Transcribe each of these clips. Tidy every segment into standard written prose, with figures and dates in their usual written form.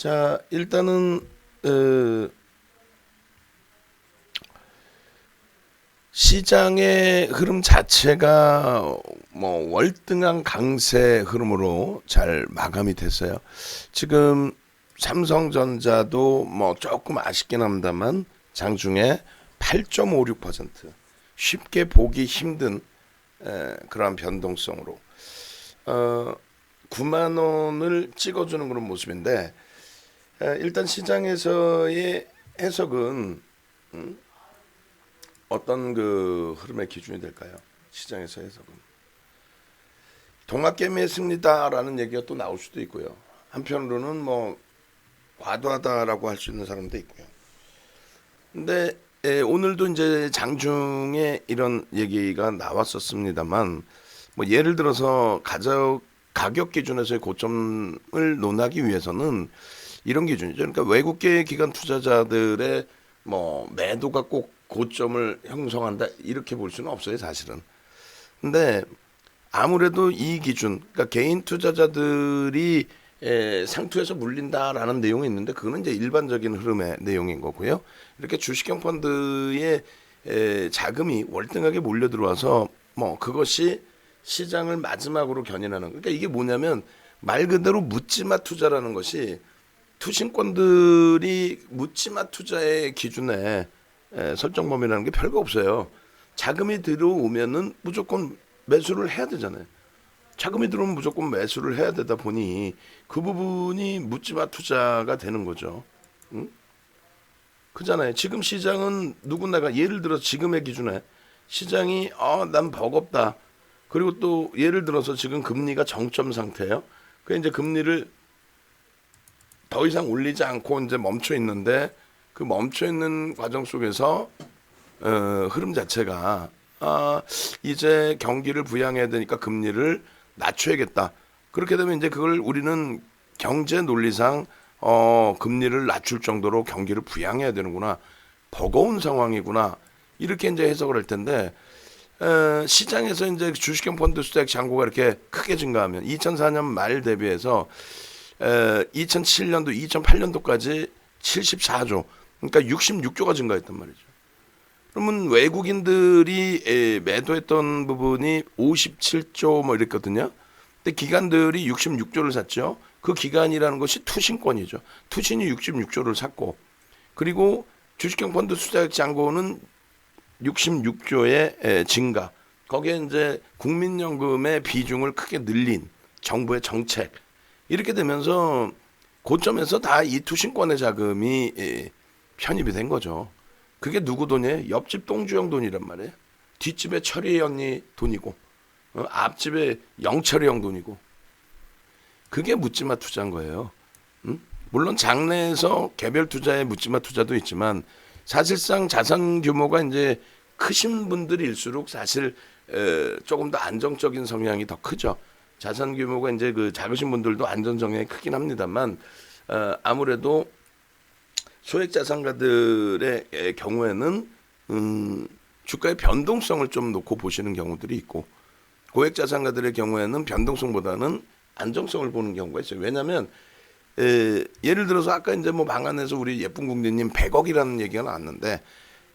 자, 일단은 시장의 흐름 자체가 뭐 월등한 강세 흐름으로 잘 마감이 됐어요. 지금 삼성전자도 뭐 조금 아쉽긴 합니다만 장중에 8.56% 쉽게 보기 힘든 그러한 변동성으로 9만 원을 찍어주는 그런 모습인데, 일단 시장에서의 해석은 어떤 그 흐름의 기준이 될까요? 시장에서 해석은 동학개미의 승리다라는 얘기가 또 나올 수도 있고요. 한편으로는 뭐 과도하다라고 할 수 있는 사람도 있고요. 근데 오늘도 이제 장중에 이런 얘기가 나왔었습니다만, 뭐 예를 들어서 가격 기준에서의 고점을 논하기 위해서는 이런 기준이죠. 그러니까 외국계 기관 투자자들의 뭐 매도가 꼭 고점을 형성한다 이렇게 볼 수는 없어요, 사실은. 근데 아무래도 이 기준, 그러니까 개인 투자자들이 상투에서 물린다라는 내용이 있는데, 그거는 이제 일반적인 흐름의 내용인 거고요. 이렇게 주식형 펀드의 자금이 월등하게 몰려 들어와서 뭐 그것이 시장을 마지막으로 견인하는, 그러니까 이게 뭐냐면 말 그대로 묻지마 투자라는 것이, 투신권들이 묻지마 투자의 기준에 설정 범위라는 게 별거 없어요. 자금이 들어오면은 무조건 매수를 해야 되잖아요. 자금이 들어오면 무조건 매수를 해야 되다 보니 그 부분이 묻지마 투자가 되는 거죠. 응? 그잖아요. 지금 시장은 누군가가 예를 들어 지금의 기준에 시장이 난 버겁다. 그리고 또 예를 들어서 지금 금리가 정점 상태예요. 그 이제 금리를 더 이상 올리지 않고 이제 멈춰 있는데, 그 멈춰 있는 과정 속에서 흐름 자체가 이제 경기를 부양해야 되니까 금리를 낮춰야겠다. 그렇게 되면 이제 그걸 우리는 경제 논리상 금리를 낮출 정도로 경기를 부양해야 되는구나, 버거운 상황이구나, 이렇게 이제 해석을 할 텐데, 시장에서 이제 주식형 펀드 수익 잔고가 이렇게 크게 증가하면 2004년 말 대비해서 2007년도, 2008년도까지 74조, 그러니까 66조가 증가했단 말이죠. 그러면 외국인들이 매도했던 부분이 57조 뭐 이랬거든요. 근데 기관들이 66조를 샀죠. 그 기간이라는 것이 투신권이죠. 투신이 66조를 샀고, 그리고 주식형 펀드 수자액 잔고는 66조의 증가. 거기에 이제 국민연금의 비중을 크게 늘린 정부의 정책. 이렇게 되면서 고점에서 다 이 투신권의 자금이 편입이 된 거죠. 그게 누구 돈이에요? 옆집 똥주형 돈이란 말이에요. 뒷집에 철이 형이 돈이고, 앞집에 영철이 형 돈이고. 그게 묻지마 투자인 거예요. 물론 장내에서 개별 투자에 묻지마 투자도 있지만, 사실상 자산 규모가 이제 크신 분들일수록 사실 조금 더 안정적인 성향이 더 크죠. 자산 규모가 이제 그 작으신 분들도 안전 성향이 크긴 합니다만, 아무래도 소액 자산가들의 경우에는 주가의 변동성을 좀 놓고 보시는 경우들이 있고, 고액 자산가들의 경우에는 변동성보다는 안정성을 보는 경우가 있어요. 왜냐하면 예를 들어서 아까 이제 뭐 방안에서 우리 예쁜 국민님 100억이라는 얘기가 나왔는데,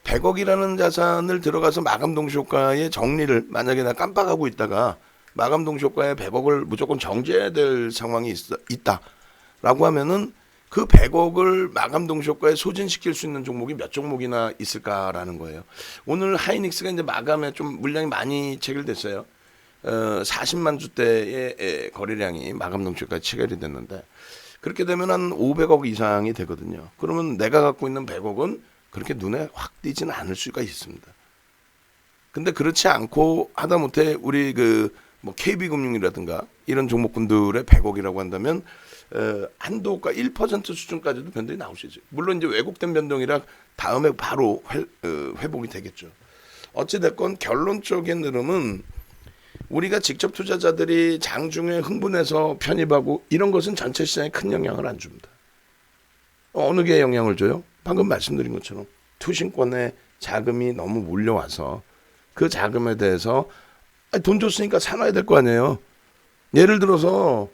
100억이라는 자산을 들어가서 마감 동시 효과의 정리를 만약에 나 깜빡하고 있다가 마감 동시 효과의 100억을 무조건 정지해야 될 상황이 있다라고 하면은 그 100억을 마감 동시 효과에 소진시킬 수 있는 종목이 몇 종목이나 있을까라는 거예요. 오늘 하이닉스가 이제 마감에 좀 물량이 많이 체결됐어요. 40만 주대의 거래량이 마감 동시 효과에 체결이 됐는데, 그렇게 되면 한 500억 이상이 되거든요. 그러면 내가 갖고 있는 100억은 그렇게 눈에 확 띄지는 않을 수가 있습니다. 근데 그렇지 않고 하다못해 우리 뭐 KB금융이라든가 이런 종목군들의 100억이라고 한다면 한도가 1% 수준까지도 변동이 나올 수 있어요. 물론 이제 왜곡된 변동이라 다음에 바로 회복이 되겠죠. 어찌됐건 결론적인 흐름은, 우리가 직접 투자자들이 장중에 흥분해서 편입하고 이런 것은 전체 시장에 큰 영향을 안 줍니다. 어느 게 영향을 줘요? 방금 말씀드린 것처럼 투신권에 자금이 너무 몰려와서 그 자금에 대해서 돈 줬으니까 사놔야 될 거 아니에요. 예를 들어서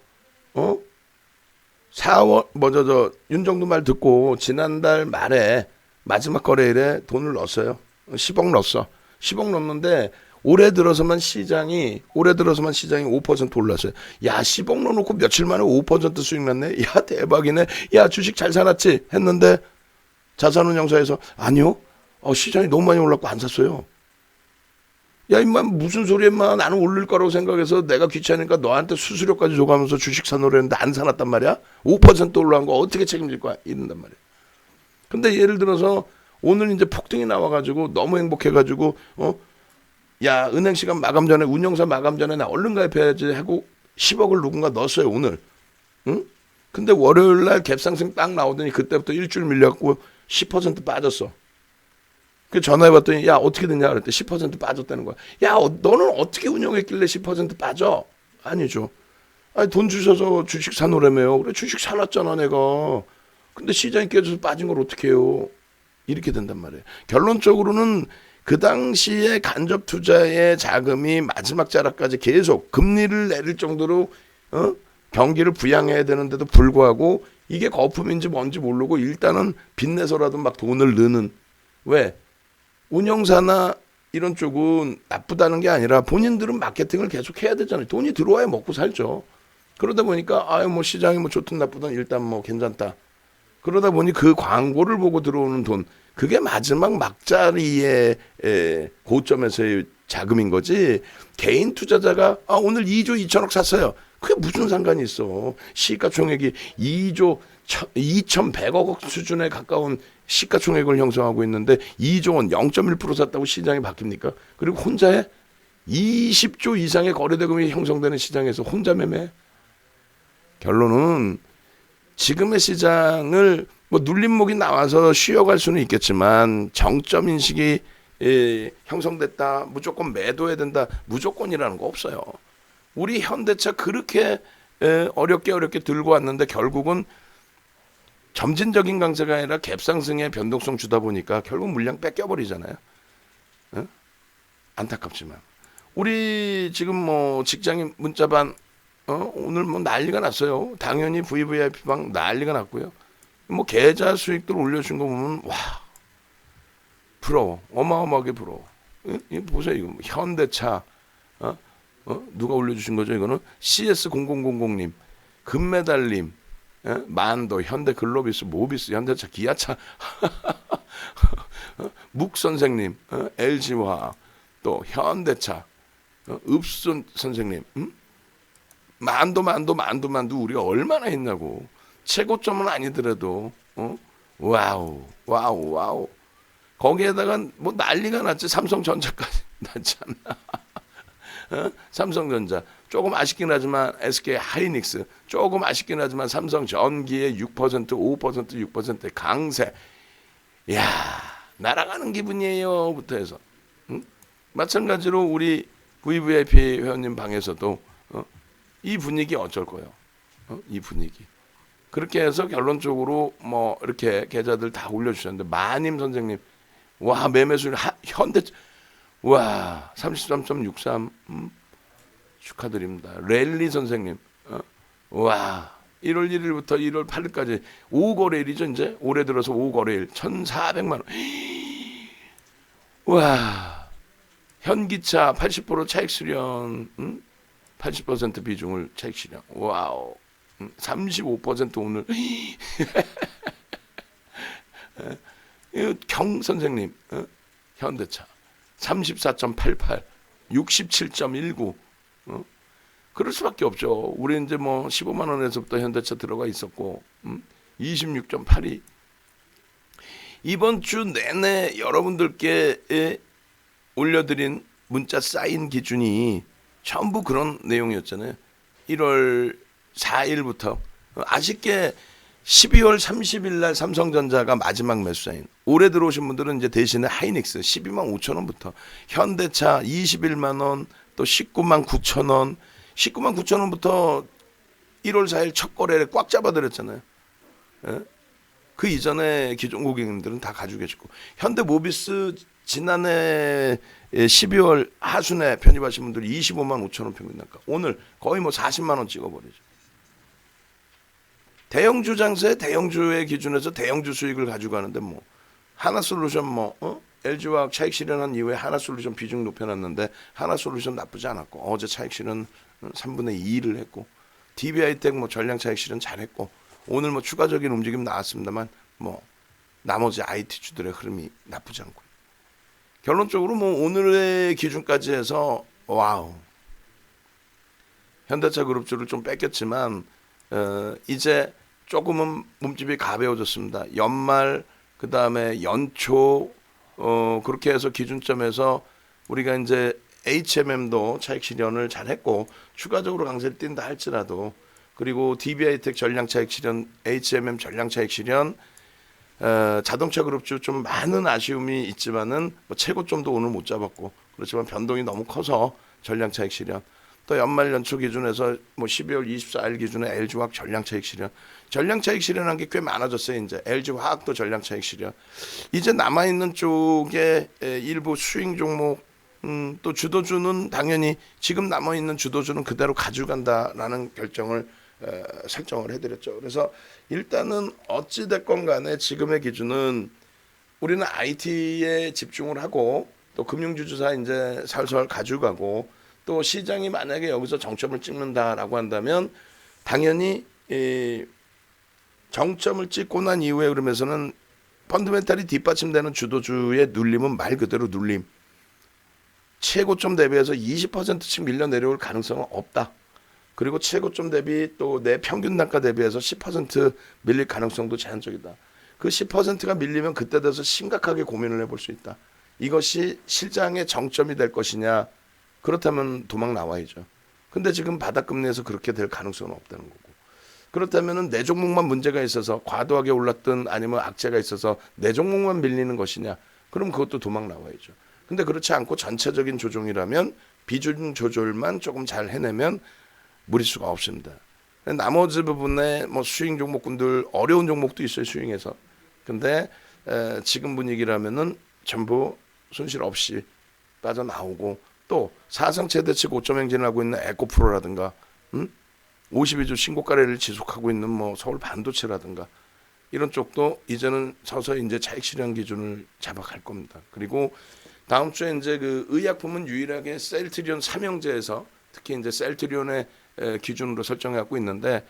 4월 뭐저 윤정도 말 듣고 지난달 말에 마지막 거래일에 돈을 넣었어요. 10억 넣었어. 10억 넣었는데 올해 들어서만 시장이 5% 올랐어요. 야, 10억 넣어놓고 며칠 만에 5% 수익 났네. 야, 대박이네. 야, 주식 잘 살았지 했는데 자산운용사에서 아니요. 시장이 너무 많이 올랐고 안 샀어요. 야, 임마 무슨 소리야, 임마. 나는 오를 거라고 생각해서 내가 귀찮으니까 너한테 수수료까지 줘가면서 주식 사놓으려 했는데 안 사놨단 말이야. 5% 올라간 거 어떻게 책임질 거야 이런단 말이야. 근데 예를 들어서 오늘 이제 폭등이 나와가지고 너무 행복해가지고 야, 은행 시간 마감 전에 운영사 마감 전에 나 얼른 가입해야지 하고 10억을 누군가 넣었어요 오늘. 응? 근데 월요일 날 갭상승 딱 나오더니 그때부터 일주일 밀려갖고 10% 빠졌어. 그 전화해봤더니 야, 어떻게 됐냐 그랬더니 10% 빠졌다는 거야. 야, 너는 어떻게 운영했길래 10% 빠져? 아니죠. 아니, 돈 주셔서 주식 사놓으라며요. 그래, 주식 사놨잖아 내가. 근데 시장이 깨져서 빠진 걸 어떻게 해요? 이렇게 된단 말이에요. 결론적으로는 그 당시에 간접 투자의 자금이 마지막 자락까지 계속 금리를 내릴 정도로 경기를 부양해야 되는데도 불구하고 이게 거품인지 뭔지 모르고 일단은 빚내서라도 막 돈을 넣는. 왜? 운영사나 이런 쪽은 나쁘다는 게 아니라 본인들은 마케팅을 계속 해야 되잖아요. 돈이 들어와야 먹고 살죠. 그러다 보니까 아유 뭐 시장이 뭐 좋든 나쁘든 일단 뭐 괜찮다. 그러다 보니 그 광고를 보고 들어오는 돈, 그게 마지막 막자리의 고점에서의 자금인 거지. 개인 투자자가 오늘 2조 2천억 샀어요. 그게 무슨 상관이 있어. 시가총액이 2조 2,100억 수준에 가까운 시가총액을 형성하고 있는데 2조 원 0.1% 샀다고 시장이 바뀝니까? 그리고 혼자 해? 20조 이상의 거래대금이 형성되는 시장에서 혼자 매매? 결론은 지금의 시장을 뭐 눌림목이 나와서 쉬어갈 수는 있겠지만 정점 인식이 형성됐다. 무조건 매도해야 된다. 무조건이라는 거 없어요. 우리 현대차 그렇게 어렵게 들고 왔는데 결국은 점진적인 강세가 아니라 갭상승의 변동성 주다 보니까 결국 물량 뺏겨버리잖아요. 안타깝지만 우리 지금 뭐 직장인 문자반 오늘 뭐 난리가 났어요. 당연히 VVIP방 난리가 났고요. 뭐 계좌 수익들 올려준 거 보면 와 부러워. 어마어마하게 부러워. 이 보세요. 이거 현대차 누가 올려주신 거죠? 이거는 CS0000님 금메달님 만도 현대글로비스 모비스 현대차 기아차 묵 선생님 LG화 또 현대차 읍순 선생님 만도 우리가 얼마나 했냐고. 최고점은 아니더라도 와우 거기에다가 뭐 난리가 났지. 삼성전자까지 났지 않나. 삼성전자 조금 아쉽긴 하지만 SK 하이닉스 조금 아쉽긴 하지만 삼성전기의 6% 5% 6%의 강세. 야, 날아가는 기분이에요 부터 해서 마찬가지로 우리 VVIP 회원님 방에서도 이 분위기 어쩔 거예요. 이 분위기. 그렇게 해서 결론적으로 뭐 이렇게 계좌들 다 올려주셨는데 마님 선생님 와 매매수율 현대 와 33.63 축하드립니다. 랠리 선생님 와 1월 1일부터 1월 8일까지 5거래일이죠. 이제 올해 들어서 5거래일 1,400만 원. 와 현기차 80% 차익 수령 80% 비중을 차익 수령. 와우 35% 오늘 경 선생님 현대차 34.88 67.19 그럴 수밖에 없죠. 우리 이제 뭐 15만 원에서부터 현대차 들어가 있었고 26.82 이번 주 내내 여러분들께 올려드린 문자 사인 기준이 전부 그런 내용이었잖아요. 1월 4일부터 아쉽게 12월 30일 날 삼성전자가 마지막 매수사인. 올해 들어오신 분들은 이제 대신에 하이닉스 12만 5천 원부터 현대차 21만 원, 또 19만 9천 원, 19만 9천 원부터 1월 4일 첫 거래를 꽉 잡아드렸잖아요. 예? 그 이전에 기존 고객님들은 다 가지고 계시고 현대모비스 지난해 12월 하순에 편입하신 분들이 25만 5천 원 평균 단가. 오늘 거의 뭐 40만 원 찍어버리죠. 대형주 장세 대형주의 기준에서 대형주 수익을 가져가는데 뭐 하나솔루션 LG화학 차익 실현한 이후에 하나솔루션 비중 높여놨는데 하나솔루션 나쁘지 않았고 어제 차익 실현 3분의 2를 했고 DB하이텍 전량 차익 실현 잘했고 오늘 추가적인 움직임 나왔습니다만 나머지 IT주들의 흐름이 나쁘지 않고 결론적으로 오늘의 기준까지 해서 와우 현대차 그룹주를 좀 뺏겼지만 이제 조금은 몸집이 가벼워졌습니다. 연말 그 다음에 연초 그렇게 해서 기준점에서 우리가 이제 HMM도 차익 실현을 잘했고 추가적으로 강세를 띈다 할지라도 그리고 DB하이텍 전량 차익 실현, HMM 전량 차익 실현, 자동차 그룹주 좀 많은 아쉬움이 있지만은 최고점도 오늘 못 잡았고 그렇지만 변동이 너무 커서 전량 차익 실현. 또 연말 연초 기준에서 12월 24일 기준에 LG화학 전량 차익 실현. 전량 차익 실현한 게 꽤 많아졌어요. 이제 LG화학도 전량 차익 실현. 이제 남아 있는 쪽에 일부 수익 종목 또 주도주는 당연히 지금 남아 있는 주도주는 그대로 가져간다라는 결정을 설정을 해드렸죠. 그래서 일단은 어찌 됐건 간에 지금의 기준은 우리는 IT에 집중을 하고 또 금융주주사 이제 살살 가져가고 또 시장이 만약에 여기서 정점을 찍는다라고 한다면 당연히 정점을 찍고 난 이후에 그러면서는 펀드멘탈이 뒷받침되는 주도주의 눌림은 말 그대로 눌림. 최고점 대비해서 20%씩 밀려 내려올 가능성은 없다. 그리고 최고점 대비 또 내 평균 단가 대비해서 10% 밀릴 가능성도 제한적이다. 그 10%가 밀리면 그때 돼서 심각하게 고민을 해볼 수 있다. 이것이 실장의 정점이 될 것이냐. 그렇다면 도망 나와야죠. 근데 지금 바닥금리에서 그렇게 될 가능성은 없다는 거고. 그렇다면 내 종목만 문제가 있어서 과도하게 올랐든 아니면 악재가 있어서 내 종목만 밀리는 것이냐. 그럼 그것도 도망 나와야죠. 근데 그렇지 않고 전체적인 조정이라면 비중 조절만 조금 잘 해내면 무리수가 없습니다. 나머지 부분에 수익 종목군들 어려운 종목도 있어요. 수익에서. 근데 지금 분위기라면은 전부 손실 없이 빠져나오고 또 사상 최대치 고점 행진을 하고 있는 에코프로라든가 52주 신고가를 지속하고 있는 서울 반도체라든가 이런 쪽도 이제는 서서히 이제 차익 실현 기준을 잡아갈 겁니다. 그리고 다음 주에 이제 그 의약품은 유일하게 셀트리온 삼형제에서 특히 이제 셀트리온의 기준으로 설정해 갖고 있는데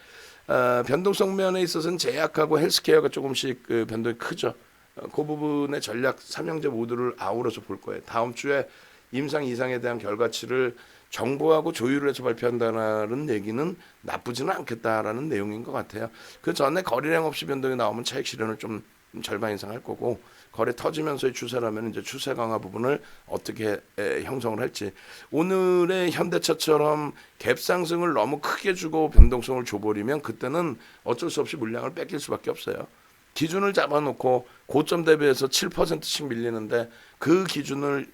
변동성 면에 있어서는 제약하고 헬스케어가 조금씩 그 변동이 크죠. 그 부분의 전략 삼형제 모두를 아우러서 볼 거예요. 다음 주에 임상 이상에 대한 결과치를 정부하고 조율을 해서 발표한다는 얘기는 나쁘지는 않겠다라는 내용인 것 같아요. 그 전에 거래량 없이 변동이 나오면 차익 실현을 좀 절반 이상 할 거고 거래 터지면서의 추세라면 이제 추세 강화 부분을 어떻게 형성을 할지 오늘의 현대차처럼 갭 상승을 너무 크게 주고 변동성을 줘버리면 그때는 어쩔 수 없이 물량을 뺏길 수밖에 없어요. 기준을 잡아놓고 고점 대비해서 7%씩 밀리는데 그 기준을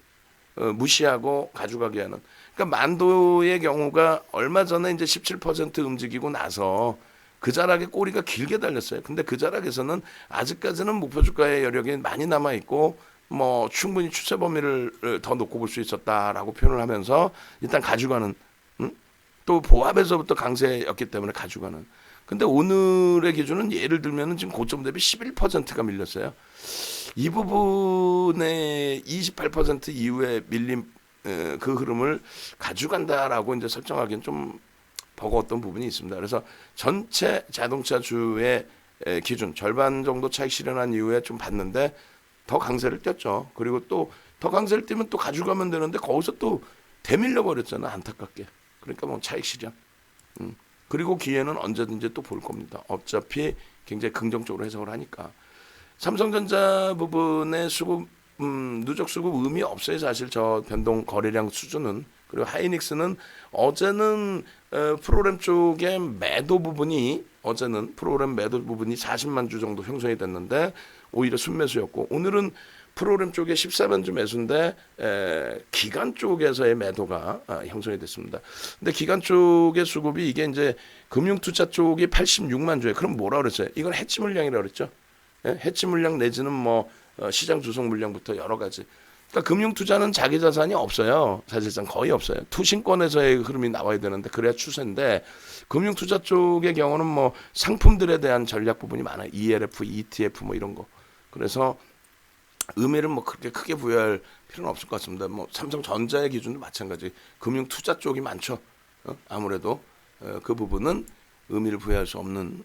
무시하고 가져가게 하는. 그러니까 만도의 경우가 얼마 전에 이제 17% 움직이고 나서 그 자락에 꼬리가 길게 달렸어요. 근데 그 자락에서는 아직까지는 목표 주가의 여력이 많이 남아 있고 충분히 추세 범위를 더 놓고 볼 수 있었다라고 표현을 하면서 일단 가져가는 또 보합에서부터 강세였기 때문에 가져가는. 근데 오늘의 기준은 예를 들면은 지금 고점 대비 11%가 밀렸어요. 이 부분에 28% 이후에 밀린 그 흐름을 가져간다라고 이제 설정하기는 좀 버거웠던 부분이 있습니다. 그래서 전체 자동차주의 기준 절반 정도 차익 실현한 이후에 좀 봤는데 더 강세를 띄었죠. 그리고 또 더 강세를 띄면 또 가져가면 되는데 거기서 또 대밀려 버렸잖아. 안타깝게. 그러니까 차익 실현. 그리고 기회는 언제든지 또 볼 겁니다. 어차피 굉장히 긍정적으로 해석을 하니까. 삼성전자 부분의 수급 누적 수급 의미 없어요. 사실 저 변동 거래량 수준은. 그리고 하이닉스는 어제는 프로그램 쪽의 매도 부분이 어제는 프로그램 매도 부분이 40만 주 정도 형성이 됐는데 오히려 순매수였고 오늘은 프로그램 쪽에 14만 주 매수인데 기관 쪽에서의 매도가 형성이 됐습니다. 근데 기관 쪽의 수급이 이게 이제 금융투자 쪽이 86만 주에 그럼 뭐라 그랬어요? 이건 해치 물량이라고 그랬죠. 해치 물량 내지는 시장 주석 물량부터 여러 가지. 그러니까 금융 투자는 자기 자산이 없어요. 사실상 거의 없어요. 투신권에서의 흐름이 나와야 되는데 그래야 추세인데 금융 투자 쪽의 경우는 뭐 상품들에 대한 전략 부분이 많아요. ELF, ETF 뭐 이런 거. 그래서 의미를 뭐 그렇게 크게 부여할 필요는 없을 것 같습니다. 뭐 삼성전자의 기준도 마찬가지. 금융 투자 쪽이 많죠. 아무래도 그 부분은 의미를 부여할 수 없는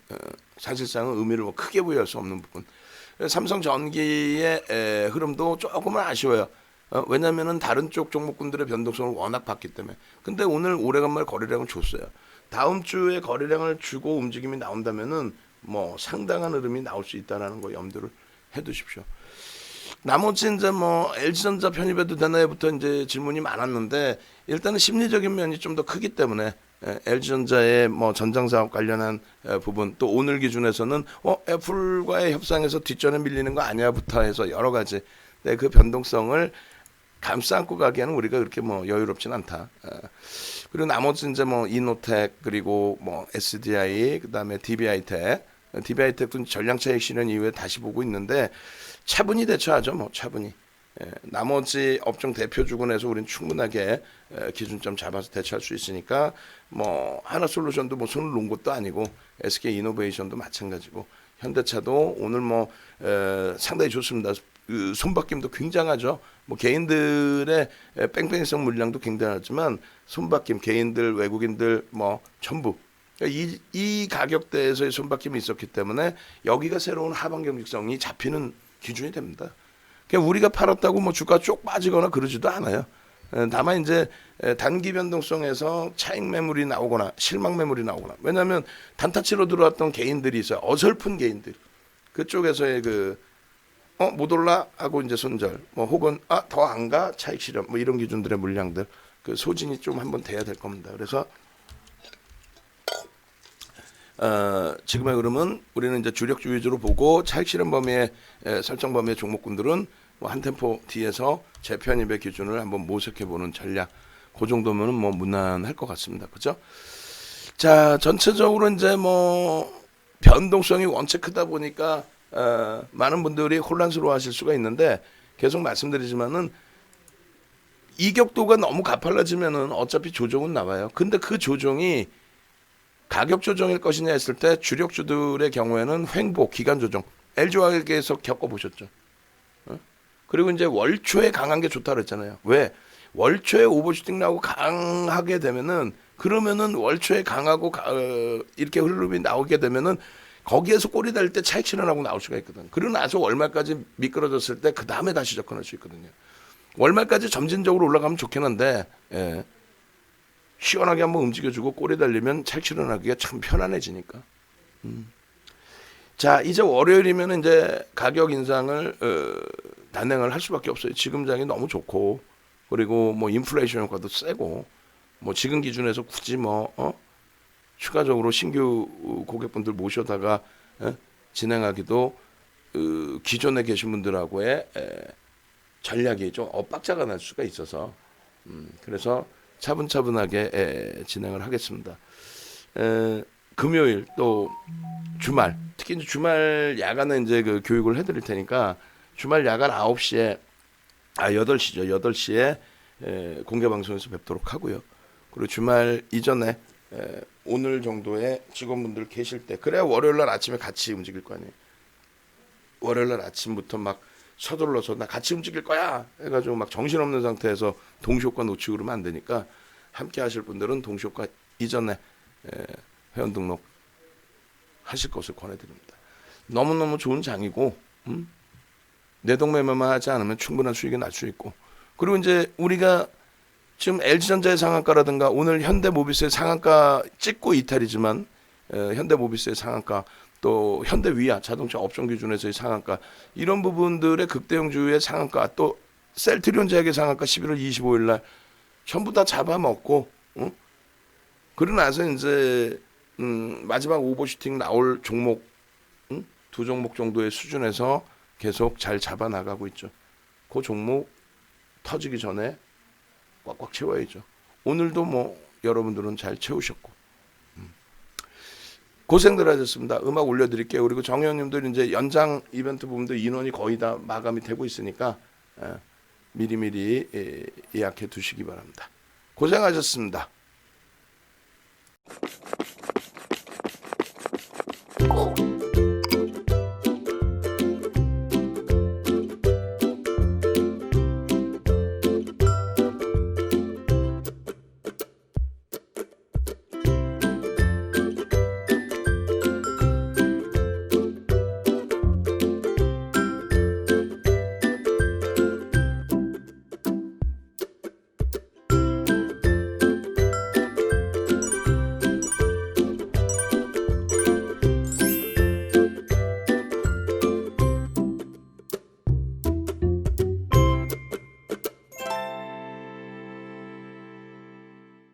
사실상은 의미를 뭐 크게 부여할 수 없는 부분. 삼성전기의 흐름도 조금은 아쉬워요. 왜냐하면은 다른 쪽 종목군들의 변동성을 워낙 봤기 때문에. 근데 오늘 오래간만에 거래량을 줬어요. 다음 주에 거래량을 주고 움직임이 나온다면은 뭐 상당한 흐름이 나올 수 있다라는 거 염두를 해두십시오. 나머지 이제 뭐 LG전자 편입해도 되나요부터 이제 질문이 많았는데 일단은 심리적인 면이 좀 더 크기 때문에 LG전자의 뭐 전장 사업 관련한 부분 또 오늘 기준에서는 애플과의 협상에서 뒷전에 밀리는 거 아니야부터 해서 여러 가지 그 변동성을 감싸 안고 가기에는 우리가 그렇게 뭐 여유롭진 않다. 그리고 나머지 이제 뭐 이노텍 그리고 뭐 SDI 그다음에 DB하이텍도 전량차익 실현 이후에 다시 보고 있는데 차분히 대처하죠. 뭐 차분히. 나머지 업종 대표 주군에서 우리는 충분하게 기준점 잡아서 대처할 수 있으니까 뭐 하나솔루션도 뭐 손을 놓은 것도 아니고 SK이노베이션도 마찬가지고 현대차도 오늘 뭐 상당히 좋습니다. 그 손바뀜도 굉장하죠. 뭐 개인들의 뺑뺑이성 물량도 굉장하지만 손바뀜 개인들 외국인들 뭐 전부 이 가격대에서의 손바뀜이 있었기 때문에 여기가 새로운 하방 경직성이 잡히는 기준이 됩니다. 그러니까 우리가 팔았다고 뭐 주가 쭉 빠지거나 그러지도 않아요. 다만 이제 단기 변동성에서 차익 매물이 나오거나 실망 매물이 나오거나 왜냐하면 단타치로 들어왔던 개인들이 있어요. 어설픈 개인들 그쪽에서의 못 올라 하고 이제 손절 뭐 혹은 더 안 가 차익 실현 뭐 이런 기준들의 물량들 그 소진이 좀 한번 돼야 될 겁니다. 그래서 지금의 흐름은 우리는 이제 주력주 위주로 보고 차익 실현 범위의 설정 범위의 종목군들은 뭐 한 템포 뒤에서 재편입의 기준을 한번 모색해 보는 전략. 그 정도면은 뭐 무난할 것 같습니다. 그죠? 자, 전체적으로 이제 뭐 변동성이 원체 크다 보니까 많은 분들이 혼란스러워하실 수가 있는데 계속 말씀드리지만은 이격도가 너무 가팔라지면은 어차피 조정은 나와요. 근데 그 조정이 가격 조정일 것이냐 했을 때 주력주들의 경우에는 횡보, 기간 조정, LG화학에서 겪어보셨죠. 그리고 이제 월초에 강한 게 좋다 그랬잖아요. 왜? 월초에 오버슈팅 나오고 강하게 되면은 그러면은 월초에 강하고 이렇게 흐름이 나오게 되면은 거기에서 꼬리 달 때 차익 실현하고 나올 수가 있거든. 그러고 나서 월말까지 미끄러졌을 때 그 다음에 다시 접근할 수 있거든요. 월말까지 점진적으로 올라가면 좋긴 한데 시원하게 한번 움직여주고 꼬리 달리면 차익 실현하기가 참 편안해지니까. 자, 이제 월요일이면 이제 가격 인상을 단행을 할 수밖에 없어요. 지금장이 너무 좋고 그리고 뭐 인플레이션 효과도 세고 뭐 지금 기준에서 굳이 뭐 추가적으로 신규 고객분들 모셔다가 진행하기도 기존에 계신 분들하고의 전략이 좀 엇박자가 날 수가 있어서 그래서 차분차분하게 진행을 하겠습니다. 금요일 또 주말 특히 이제 주말 야간에 이제 그 교육을 해드릴 테니까 주말 야간 9시에 8시죠. 8시에 공개 방송에서 뵙도록 하고요. 그리고 주말 이전에 오늘 정도의 직원분들 계실 때 그래야 월요일날 아침에 같이 움직일 거 아니에요. 월요일날 아침부터 막 서둘러서 나 같이 움직일 거야 해가지고 막 정신없는 상태에서 동시효과 놓치고 그러면 안 되니까 함께 하실 분들은 동시효과 이전에 회원 등록 하실 것을 권해드립니다. 너무너무 좋은 장이고 내동매매만 하지 않으면 충분한 수익이 날 수 있고 그리고 이제 우리가 지금 LG전자의 상한가라든가 오늘 현대모비스의 상한가 찍고 이탈이지만 현대모비스의 상한가 또 현대위아 자동차 업종 기준에서의 상한가 이런 부분들의 극대형주의 상한가 또 셀트리온 제약의 상한가 11월 25일 날 전부 다 잡아먹고 그러고 나서 이제 마지막 오버슈팅 나올 종목 두 종목 정도의 수준에서 계속 잘 잡아 나가고 있죠. 그 종목 터지기 전에 꽉꽉 채워야죠. 오늘도 뭐 여러분들은 잘 채우셨고 고생들 하셨습니다. 음악 올려드릴게요. 그리고 정현님들 이제 연장 이벤트 부분도 인원이 거의 다 마감이 되고 있으니까 미리미리 예약해 두시기 바랍니다. 고생하셨습니다.